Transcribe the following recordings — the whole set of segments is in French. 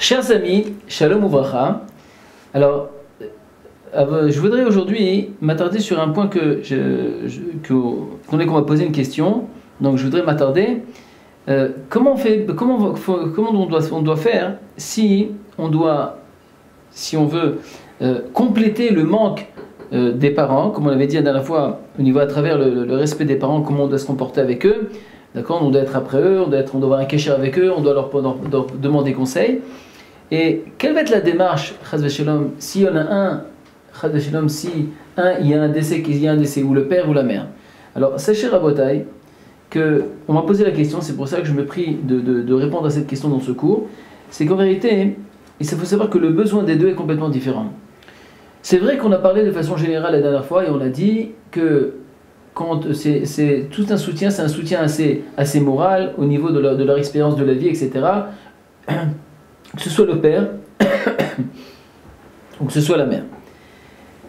Chers amis, Shalom Uvracha. Alors, je voudrais aujourd'hui m'attarder sur un point qu'on m'a posé une question. Donc, je voudrais m'attarder. Comment on doit faire si on veut compléter le manque des parents, comme on l'avait dit la dernière fois, au niveau à travers le respect des parents, comment on doit se comporter avec eux. D'accord, on doit être après eux, on doit avoir un kécher avec eux, on doit leur demander conseil. Et quelle va être la démarche, Chaz v'Shalom, si il y en a un, Chaz v'Shalom, si il y a un décès, ou le père ou la mère. Alors, sachez Rabotai, on m'a posé la question, c'est pour ça que je me prie de répondre à cette question dans ce cours, c'est qu'en vérité, il faut savoir que le besoin des deux est complètement différent. C'est vrai qu'on a parlé de façon générale la dernière fois, et on a dit que quand c'est tout un soutien, c'est un soutien assez moral au niveau de leur expérience de la vie, etc. Que ce soit le père ou que ce soit la mère.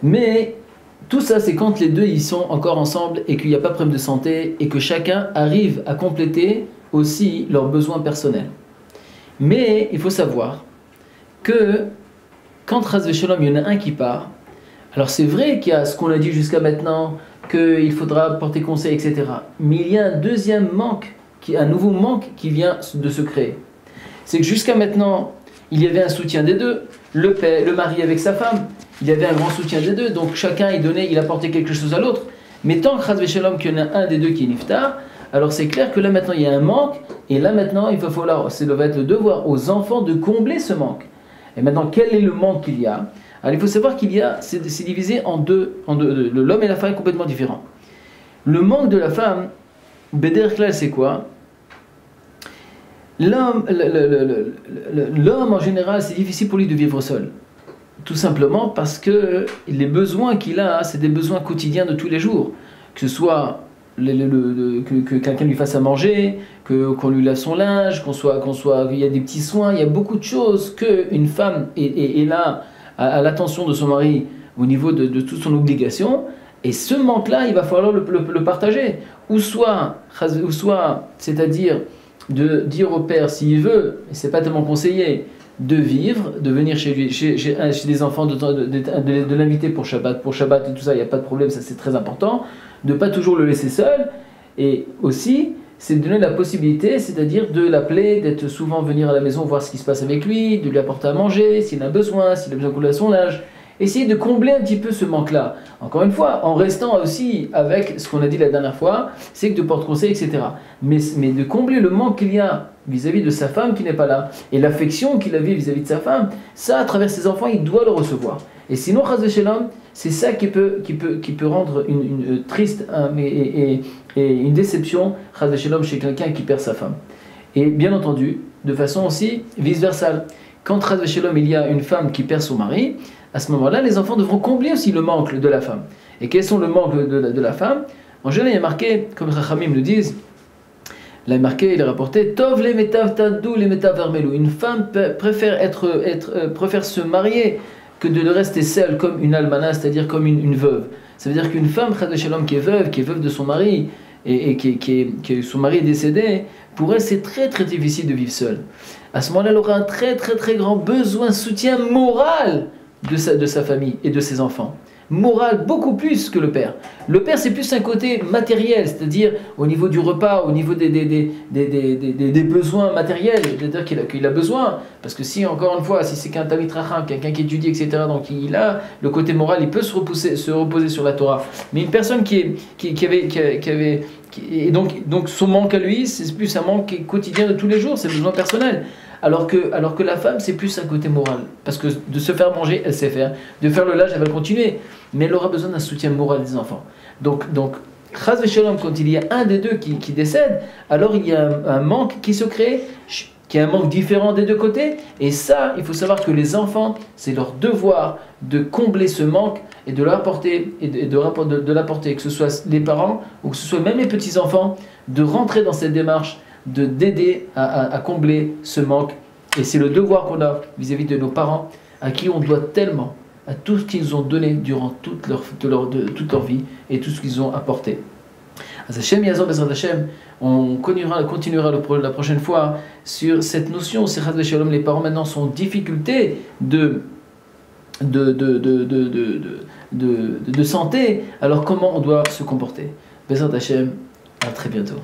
Mais tout ça, c'est quand les deux ils sont encore ensemble et qu'il n'y a pas de problème de santé et que chacun arrive à compléter aussi leurs besoins personnels. Mais il faut savoir que quand Chaz v'Shalom, il y en a un qui part, alors c'est vrai qu'il y a ce qu'on a dit jusqu'à maintenant, qu'il faudra porter conseil, etc. Mais il y a un deuxième manque, un nouveau manque qui vient de se créer. C'est que jusqu'à maintenant, il y avait un soutien des deux, le mari avec sa femme, il y avait un grand soutien des deux, donc chacun il apportait quelque chose à l'autre. Mais tant que Chaz v'Shalom, qu'il y en a un des deux qui est niftar, alors c'est clair que là maintenant il y a un manque, et là maintenant ça va être le devoir aux enfants de combler ce manque. Et maintenant, quel est le manque qu'il y a? Alors il faut savoir c'est divisé en deux, l'homme et la femme sont complètement différents. Le manque de la femme, Beder Klal, c'est quoi? L'homme en général, c'est difficile pour lui de vivre seul. Tout simplement parce que les besoins qu'il a, c'est des besoins quotidiens de tous les jours. Que ce soit que quelqu'un lui fasse à manger, qu'on lui lave son linge, qu'il y a des petits soins, il y a beaucoup de choses qu'une femme est là à l'attention de son mari au niveau de toute son obligation. Et ce manque-là, il va falloir le partager. Ou soit c'est-à-dire de dire au père s'il veut, et c'est pas tellement conseillé, de venir chez lui, chez des enfants, de l'inviter pour Shabbat et tout ça, il n'y a pas de problème, ça c'est très important, de ne pas toujours le laisser seul, et aussi, c'est de donner la possibilité, c'est-à-dire de l'appeler, d'être souvent venir à la maison voir ce qui se passe avec lui, de lui apporter à manger, s'il a besoin qu'on lui à son âge. Essayer de combler un petit peu ce manque-là. Encore une fois, en restant aussi avec ce qu'on a dit la dernière fois, c'est que de porte-conseil, etc. Mais de combler le manque qu'il y a vis-à-vis de sa femme qui n'est pas là, et l'affection qu'il avait vis-à-vis de sa femme, ça, à travers ses enfants, il doit le recevoir. Et sinon, Chaz v'Shalom, c'est ça qui peut rendre une triste et une déception, Chaz v'Shalom, chez quelqu'un qui perd sa femme. Et bien entendu, de façon aussi vice-versa. Quand Chaz v'Shalom, il y a une femme qui perd son mari, à ce moment-là, les enfants devront combler aussi le manque de la femme. Et quels sont le manque de la femme? En général, il y a marqué, comme Chachamim le disent, il est rapporté, Tov le metav tadou le metav armelou. Une femme préfère se marier que de rester seule comme une almana, c'est-à-dire comme une veuve. Ça veut dire qu'une femme, Chaz v'Shalom, qui est veuve de son mari, et son mari est décédé, pour elle c'est très très difficile de vivre seule. À ce moment-là, elle aura un très très très grand besoin de soutien moral de sa famille et de ses enfants. Moral beaucoup plus que le père. Le père c'est plus un côté matériel, c'est-à-dire au niveau du repas, au niveau des besoins matériels, c'est-à-dire qu'il a besoin, parce que si encore une fois, si c'est qu'un Talmid Chacham, quelqu'un qui étudie, etc., donc il a le côté moral, il peut se reposer sur la Torah. Mais une personne et donc son manque à lui, c'est plus un manque quotidien de tous les jours, c'est besoin personnel. Alors que la femme, c'est plus un côté moral. Parce que de se faire manger, elle sait faire. De faire le linge, elle va continuer. Mais elle aura besoin d'un soutien moral des enfants. Donc Chaz v'Shalom, quand il y a un des deux qui décède, alors il y a un manque qui se crée, qui est un manque différent des deux côtés. Et ça, il faut savoir que les enfants, c'est leur devoir de combler ce manque et de l'apporter, que ce soit les parents ou que ce soit même les petits-enfants, de rentrer dans cette démarche d'aider à combler ce manque. Et c'est le devoir qu'on a vis-à-vis de nos parents, à qui on doit tellement, à tout ce qu'ils ont donné durant toute leur vie et tout ce qu'ils ont apporté. Hashem Yazor Bezrat Hashem, On continuera la prochaine fois sur cette notion. Si les parents maintenant sont en difficulté de santé, alors comment on doit se comporter? Bezrat Hashem, à très bientôt.